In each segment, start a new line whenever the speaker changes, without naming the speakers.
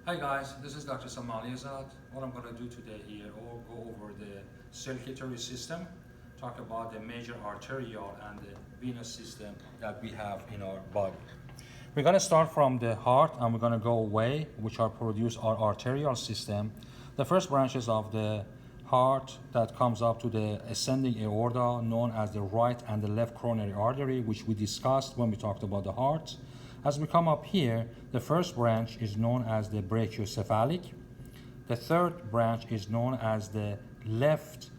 Hi guys, this is Dr. Samaliazad. What I'm going to do today here, I'll go over the circulatory system, talk about the major arterial and the venous system that we have in our body. We're going to start from the heart and we're going to go away, which are produce our arterial system. The first branches of the heart that comes up to the ascending aorta, known as the right and the left coronary artery, which we discussed when we talked about the heart. As we come up here, the first branch is known as the brachiocephalic. The third branch is known as the left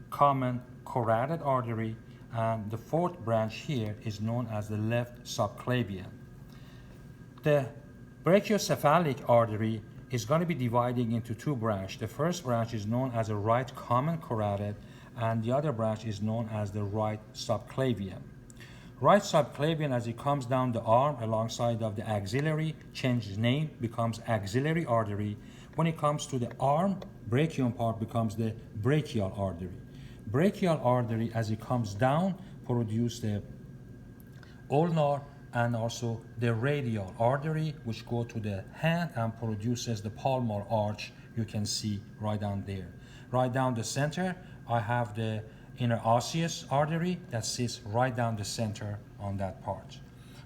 common carotid artery, and the fourth branch here is known as the left subclavian. The brachiocephalic artery is going to be dividing into two branches. The first branch is known as the right common carotid, and the other branch is known as the right subclavian. Right subclavian, as it comes down the arm alongside of the axillary, changes name, becomes axillary artery. When it comes to the arm, brachial part becomes the brachial artery. Brachial artery, as it comes down, produces the ulnar and also the radial artery, which go to the hand and produces the palmar arch you can see right down there. Right down the center, I have the inner osseous artery that sits right down the center on that part.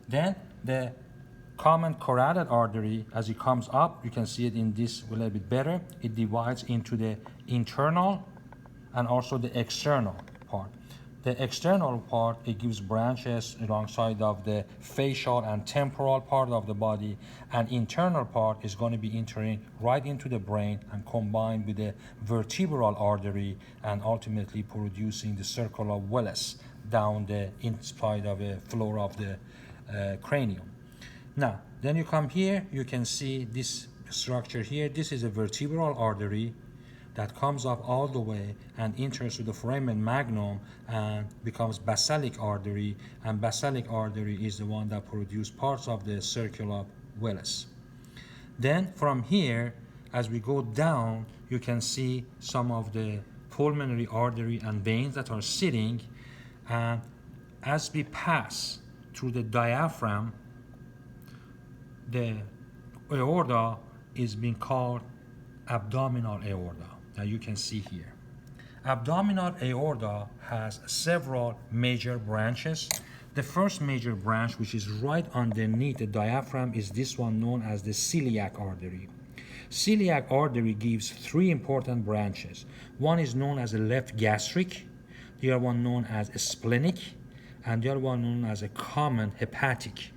Then the common carotid artery, as it comes up, you can see it in this a little bit better. It divides into the internal and also the external part. The external part, it gives branches alongside of the facial and temporal part of the body, and internal part is going to be entering right into the brain and combined with the vertebral artery and ultimately producing the circle of Willis down the inside of the floor of the cranium. Now, then you come here, you can see this structure here. This is a vertebral artery that comes up all the way and enters to the foramen magnum and becomes basalic artery, and basalic artery is the one that produces parts of the circle of Willis. Then from here, as we go down, you can see some of the pulmonary artery and veins that are sitting, and as we pass through the diaphragm, the aorta is being called abdominal aorta. Now you can see here. Abdominal aorta has several major branches. The first major branch, which is right underneath the diaphragm, is this one known as the celiac artery. Celiac artery gives three important branches. One is known as a left gastric, the other one known as a splenic, and the other one known as a common hepatic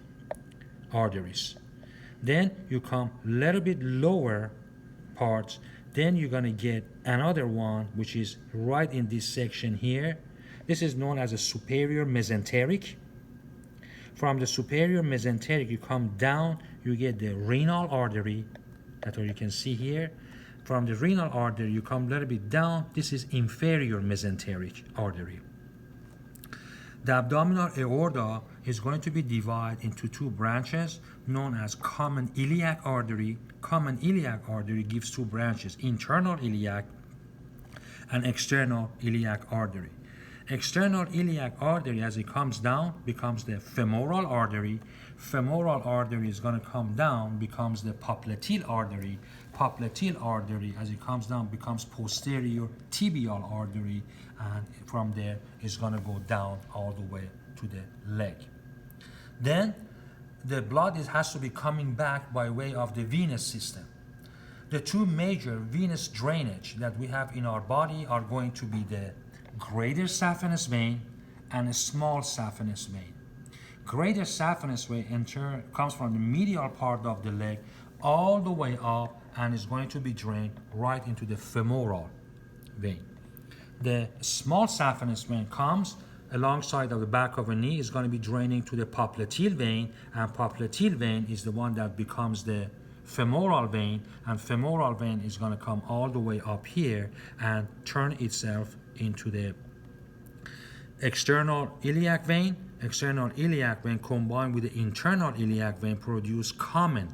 arteries. Then you come a little bit lower parts, then you're going to get another one which is right in this section here. This is known as a superior mesenteric. From the superior mesenteric, you come down, you get the renal artery, that's what you can see here. From the renal artery, you come a little bit down, this is inferior mesenteric artery. The abdominal aorta is going to be divided into two branches known as common iliac artery. Common iliac artery gives two branches, internal iliac and external iliac artery. External iliac artery, as it comes down, becomes the femoral artery. Femoral artery is going to come down, becomes the popliteal artery. Popliteal artery, as it comes down, becomes posterior tibial artery, and from there is going to go down all the way to the leg. Then the blood has to be coming back by way of the venous system. The two major venous drainage that we have in our body are going to be the greater saphenous vein and a small saphenous vein. Greater saphenous vein in turn comes from the medial part of the leg all the way up and is going to be drained right into the femoral vein. The small saphenous vein comes alongside of the back of a knee, is going to be draining to the popliteal vein, and popliteal vein is the one that becomes the femoral vein, and femoral vein is going to come all the way up here and turn itself into the external iliac vein. External iliac vein combined with the internal iliac vein produce common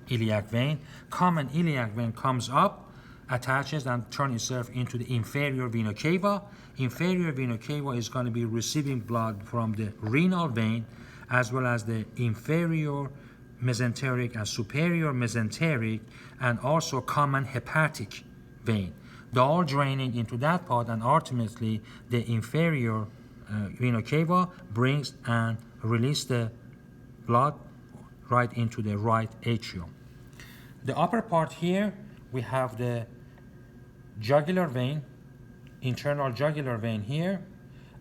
iliac vein. Common iliac vein comes up, attaches and turns itself into the inferior vena cava. Inferior vena cava is going to be receiving blood from the renal vein as well as the inferior mesenteric and superior mesenteric, and also common hepatic vein. They're all draining into that part, and ultimately the inferior vena cava brings and releases the blood right into the right atrium. The upper part here, we have the jugular vein, internal jugular vein here,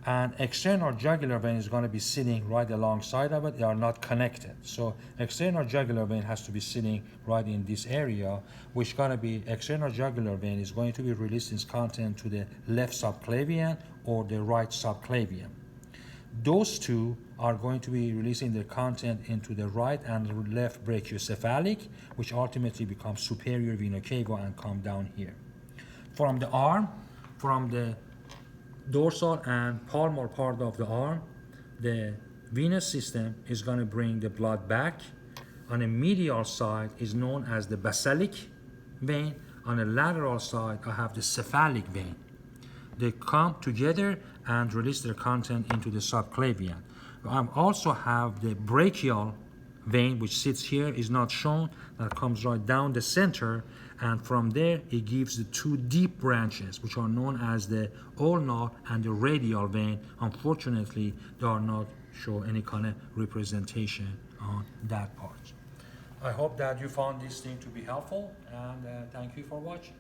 and external jugular vein is going to be sitting right alongside of it. They are not connected. So external jugular vein has to be sitting right in this area, which going to be, external jugular vein is going to be releasing its content to the left subclavian or the right subclavian. Those two are going to be releasing their content into the right and left brachiocephalic, which ultimately becomes superior vena cava and come down here. From the arm, from the dorsal and palmar part of the arm, the venous system is going to bring the blood back. On the medial side is known as the basilic vein. On the lateral side, I have the cephalic vein. They come together and release their content into the subclavian. I also have the brachial vein, which sits here, is not shown, that comes right down the center, and from there it gives the two deep branches, which are known as the ulnar and the radial vein. Unfortunately, they are not show any kind of representation on that part. I hope that you found this thing to be helpful, and thank you for watching.